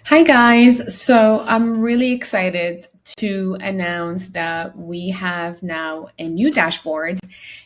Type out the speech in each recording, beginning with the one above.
Hi guys, so I'm really excited to announce that we have now a new dashboard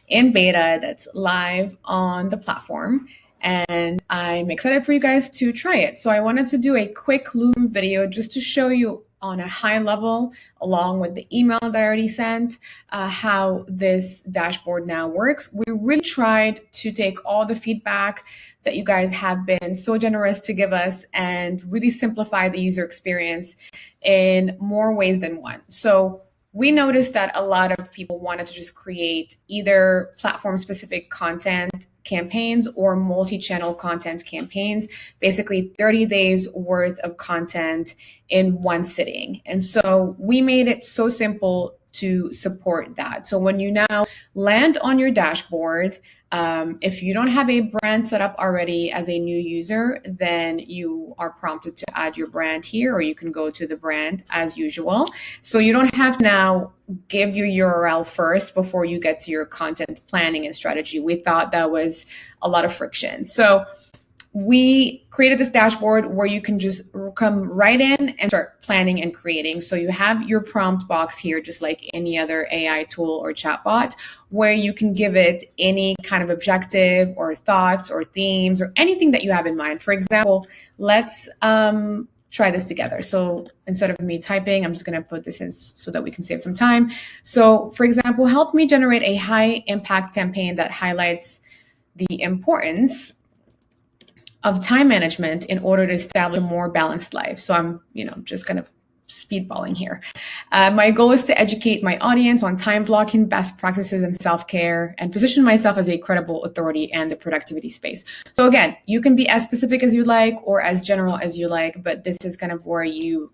in beta that's live on the platform, and I'm excited for you guys to try it. So I wanted to do a quick Loom video just to show you on a high level, along with the email that I already sent, how this dashboard now works. We really tried to take all the feedback that you guys have been so generous to give us and really simplify the user experience in more ways than one. So we noticed that a lot of people wanted to just create either platform-specific content campaigns or multi-channel content campaigns, basically 30 days worth of content in one sitting. And so we made it so simple to support that. So when you now land on your dashboard, if you don't have a brand set up already as a new user, then you are prompted to add your brand here, or you can go to the brand as usual. So you don't have to now give your URL first before you get to your content planning and strategy. We thought that was a lot of friction. So we created this dashboard where you can just come right in and start planning and creating. So you have your prompt box here, just like any other AI tool or chatbot, where you can give it any kind of objective or thoughts or themes or anything that you have in mind. For example, let's try this together. So instead of me typing, I'm just going to put this in so that we can save some time. So for example, help me generate a high impact campaign that highlights the importance of time management in order to establish a more balanced life. So I'm, just kind of speedballing here. My goal is to educate my audience on time blocking, best practices, and self-care, and position myself as a credible authority in the productivity space. So again, you can be as specific as you like or as general as you like, but this is kind of where you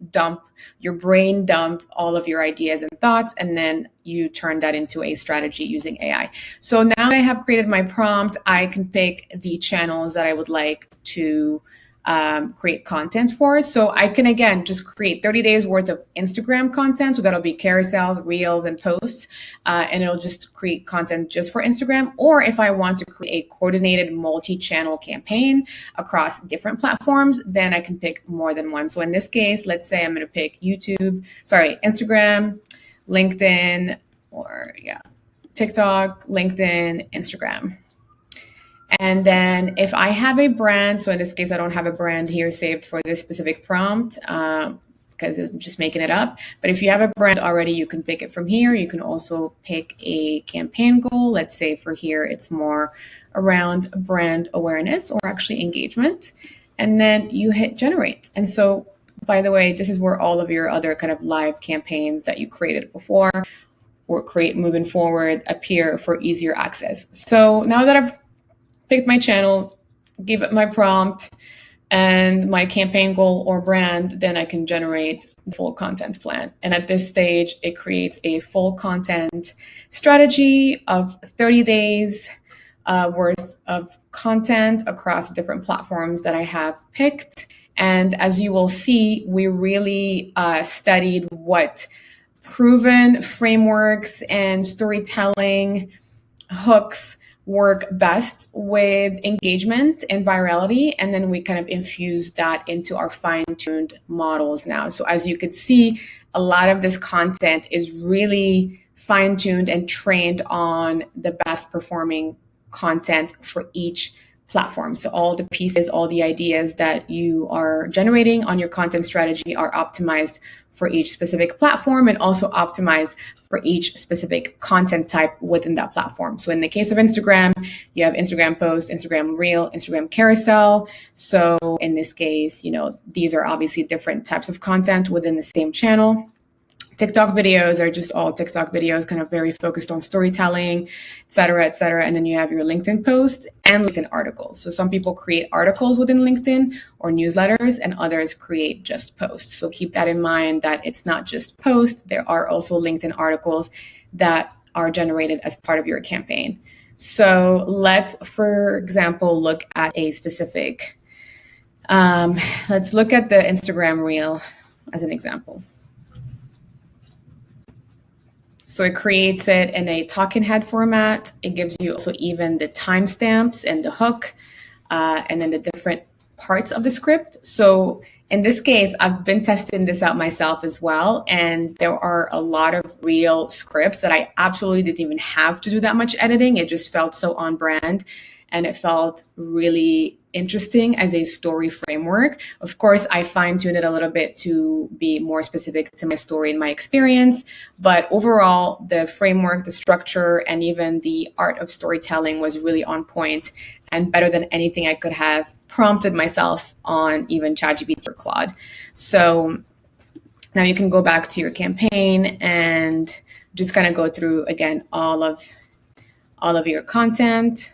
brain dump all of your ideas and thoughts, and then you turn that into a strategy using AI. So now that I have created my prompt, I can pick the channels that I would like to create content for. So I can, again, just create 30 days worth of Instagram content. So that'll be carousels, reels, and posts. And it'll just create content just for Instagram. Or if I want to create a coordinated multi-channel campaign across different platforms, then I can pick more than one. So in this case, let's say I'm going to pick Instagram, LinkedIn, TikTok, LinkedIn, Instagram. And then if I have a brand, so in this case, I don't have a brand here saved for this specific prompt because I'm just making it up. But if you have a brand already, you can pick it from here. You can also pick a campaign goal. Let's say for here, it's more around brand awareness or actually engagement. And then you hit generate. And so, by the way, this is where all of your other kind of live campaigns that you created before or create moving forward appear for easier access. So now that I've picked my channel, give it my prompt and my campaign goal or brand, then I can generate the full content plan. And at this stage, it creates a full content strategy of 30 days worth of content across different platforms that I have picked. And as you will see, we really studied what proven frameworks and storytelling hooks work best with engagement and virality. And then we kind of infuse that into our fine-tuned models now. So as you could see, a lot of this content is really fine-tuned and trained on the best performing content for each platform. So all the pieces, all the ideas that you are generating on your content strategy are optimized for each specific platform and also optimized for each specific content type within that platform. So in the case of Instagram, you have Instagram post, Instagram reel, Instagram carousel. So in this case, these are obviously different types of content within the same channel. TikTok videos are just all TikTok videos, kind of very focused on storytelling, et cetera, et cetera. And then you have your LinkedIn posts and LinkedIn articles. So some people create articles within LinkedIn or newsletters, and others create just posts. So keep that in mind that it's not just posts. There are also LinkedIn articles that are generated as part of your campaign. So let's, for example, look at a specific, let's look at the Instagram reel as an example. So it creates it in a talking head format. It gives you also even the timestamps and the hook, and then the different parts of the script. So in this case, I've been testing this out myself as well. And there are a lot of real scripts that I absolutely didn't even have to do that much editing. It just felt so on brand and it felt really interesting as a story framework. Of course, I fine-tuned it a little bit to be more specific to my story and my experience. But overall, the framework, the structure, and even the art of storytelling was really on point and better than anything I could have prompted myself on even ChatGPT or Claude. So now you can go back to your campaign and just kind of go through again all of your content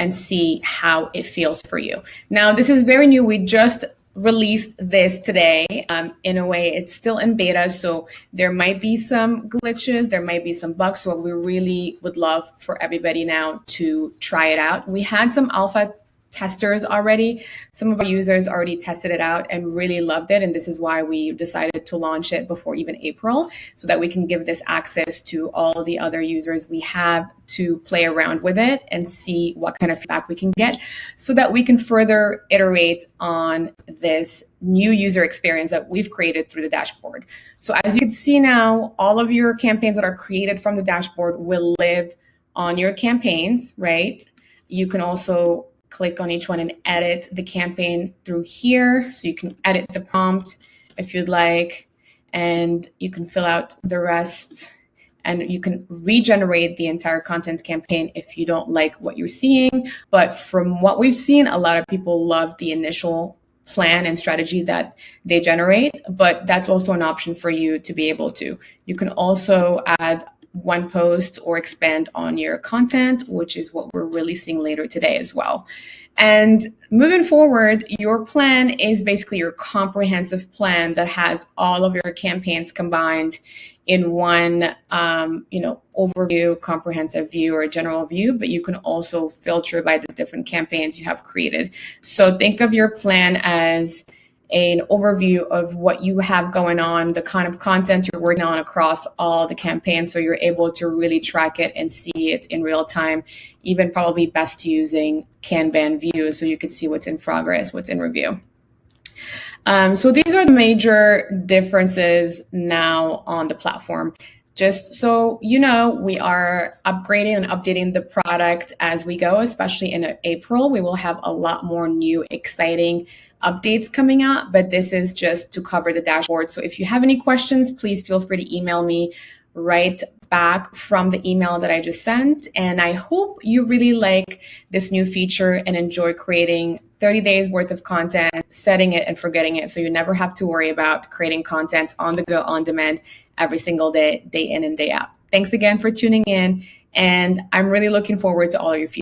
and see how it feels for you. Now, this is very new. We just released this today. In a way, it's still in beta, so there might be some glitches, there might be some bugs. So we really would love for everybody now to try it out. We had some alpha testers already. Some of our users already tested it out and really loved it. And this is why we decided to launch it before even April, so that we can give this access to all the other users we have to play around with it and see what kind of feedback we can get so that we can further iterate on this new user experience that we've created through the dashboard. So as you can see now, all of your campaigns that are created from the dashboard will live on your campaigns, right? You can also click on each one and edit the campaign through here. So you can edit the prompt if you'd like, and you can fill out the rest, and you can regenerate the entire content campaign if you don't like what you're seeing. But from what we've seen, a lot of people love the initial plan and strategy that they generate, but that's also an option for you to be able to. You can also add one post or expand on your content, which is what we're releasing later today as well. And moving forward, your plan is basically your comprehensive plan that has all of your campaigns combined in one, overview, comprehensive view, or general view, but you can also filter by the different campaigns you have created. So think of your plan as an overview of what you have going on, the kind of content you're working on across all the campaigns, so you're able to really track it and see it in real time, even probably best using Kanban views so you can see what's in progress, what's in review. So these are the major differences now on the platform. Just so you know, we are upgrading and updating the product as we go, especially in April. We will have a lot more new, exciting updates coming out, but this is just to cover the dashboard. So if you have any questions, please feel free to email me right back from the email that I just sent. And I hope you really like this new feature and enjoy creating 30 days worth of content, setting it and forgetting it, so you never have to worry about creating content on the go, on demand, every single day, day in and day out. Thanks again for tuning in, and I'm really looking forward to all your feedback.